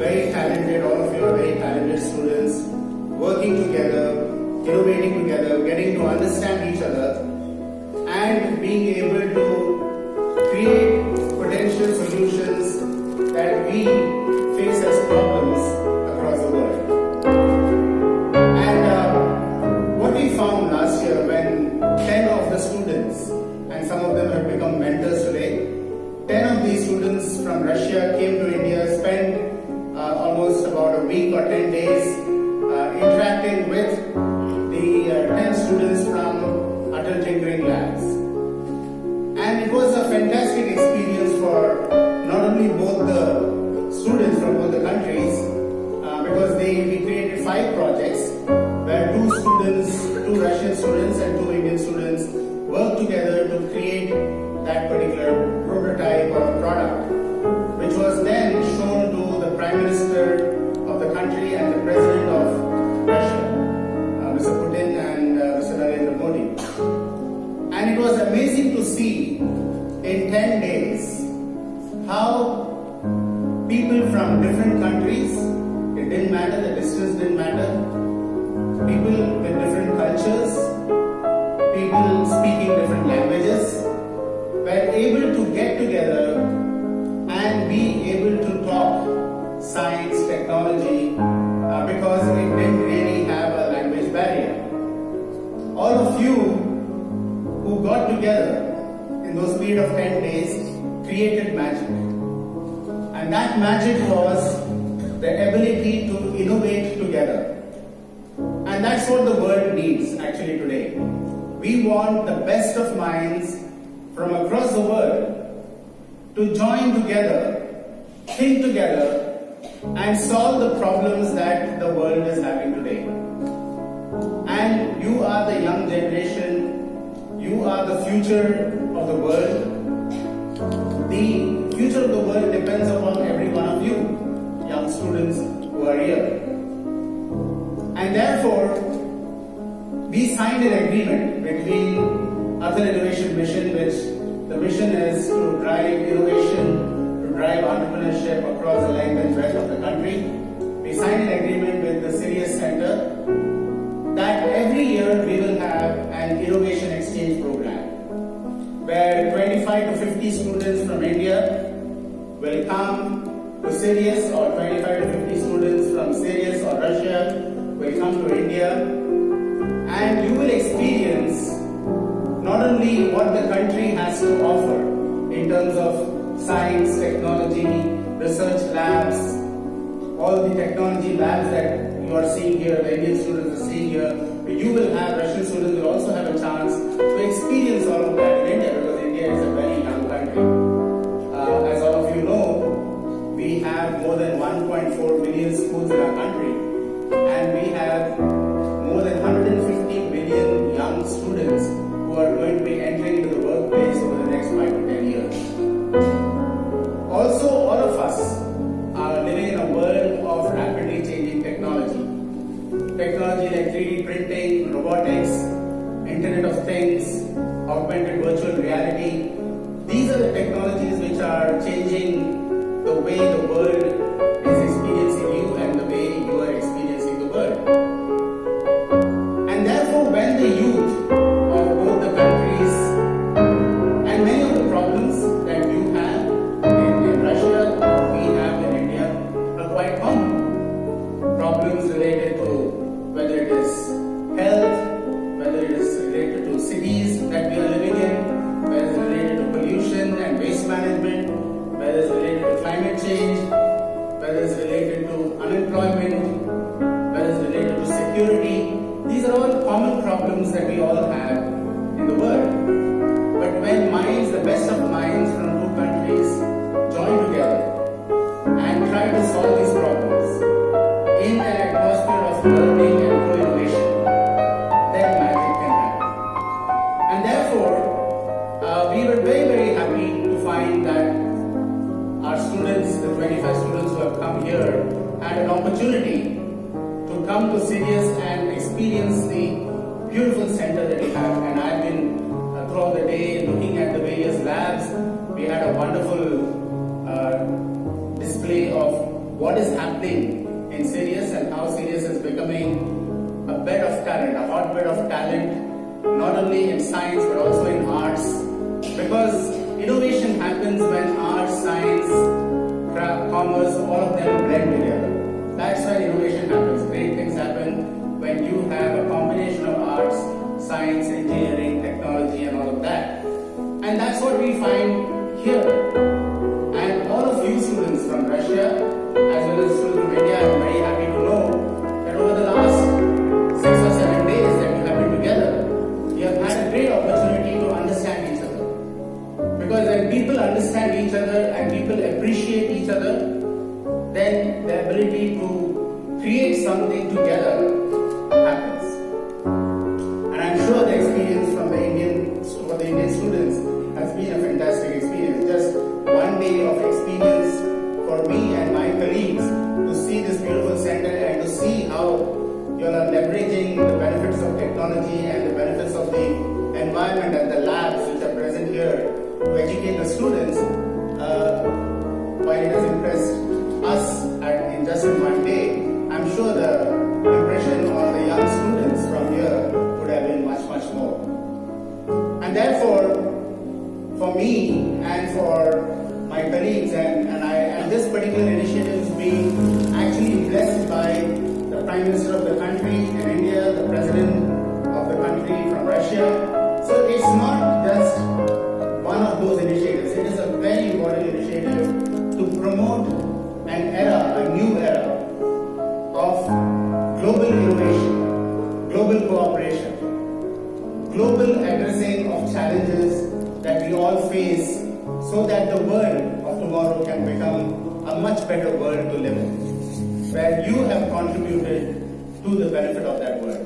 very talented, all of you are very talented students, working together, innovating together, getting to understand each other, and being able to create potential solutions that we face as problems across the world. And what we found last year when 10 of the students, and some of them have become mentors today, 10 of these students from Russia came to India, spent almost about a week or 10 days interacting with the 10 students from Atal Tinkering Labs. And it was a fantastic experience for not only both the students from both the countries, because we created 5 projects where 2 Russian students and 2 Indian students worked together to create that particular prototype or product, which was then shown to the Prime Minister of the country and the President of Russia, Mr. Putin and Mr. Narendra Modi. And it was amazing to see in 10 days how people from different countries, it didn't matter, the distance didn't matter, people with different cultures, people speaking different languages, were able to get together and be able to talk science, technology, because it didn't really have a language barrier. All of you who got together in those period of 10 days created magic. And that magic was the ability to innovate together. And that's what the world needs actually today. We want the best of minds from across the world to join together, think together, and solve the problems that the world is having today. And you are the young generation, you are the future of the world. The future of the world depends upon every one of you, young students who are here. And therefore, we signed an agreement between Atal Innovation Mission, which the mission is to drive innovation, to drive entrepreneurship across the length and breadth of the country. We signed an agreement with the Sirius Center that every year we will have an innovation exchange program where 25 to 50 students from India will come to Sirius, or 25 to 50 students from Sirius or Russia will come to India, and you will experience not only what the country has to offer in terms of science, technology, research labs, all the technology labs that you are seeing here, the Indian students are seeing here, but you will have, Russian students will also have a chance to experience all of that in India, because India is a very young country. As all of you know, we have more than 1.4 million schools in our country, and we have more than 150 million young students who are going to be entering into the workplace over the next 5 to 10 years. Also, all of us are living in a world of rapidly changing technology. Technology like 3D printing, robotics, Internet of Things, augmented virtual reality. These are the technologies which are changing the way the world is experiencing you and the way you are experiencing the world. And therefore, when the youth of both the countries, and many of the problems that you have in Russia, we have in India, are quite common. Problems related to whether it is health, whether it is related to cities that we are living in, whether it is related to pollution and waste management, whether it is related to climate change, whether it is related to unemployment, whether it is related to security. These are all common problems that we all have in the world. But when minds, the best of minds from 2 countries, join together and try to solve these problems in an atmosphere of learning and co-innovation, then magic can happen. And therefore, we were very, very happy to find that our students, the 25 students who have come here, had an opportunity to come to Sirius and experience the beautiful center that we have. And I've been throughout the day looking at the various labs. We had a wonderful display of what is happening in Sirius and how Sirius is becoming a bed of talent, a hotbed of talent, not only in science but also in arts. Because innovation happens when arts, science, commerce, all of them blend together. That's when innovation happens. Great things happen when you have a combination of arts, science, engineering, technology, and all of that. And that's what we find here. And all of you students from Russia, as well as students from India, I'm very happy to know that over the last 6 or 7 days that you have been together, you have had a great opportunity to understand each other. Because when people understand each other and people appreciate each other, then the ability to create something together happens. And I'm sure the experience from the Indian students has been a fantastic experience. Just one day of experience for me and my colleagues to see this beautiful center and to see how you are leveraging the benefits of technology and the benefits of the environment and the labs which are present here to educate the students. While it has impressed us in just one day, I'm sure the impression on the young students from here would have been much, much more. And therefore, for me and for my colleagues and this particular initiative is being actually blessed by the Prime Minister of the country in India, the President of the country from Russia. So it's not just one of those initiatives. It is a very important initiative to promote an era, a new era of global innovation, global cooperation, global addressing of challenges that we all face so that the world of tomorrow can become a much better world to live in, where you have contributed to the benefit of that world.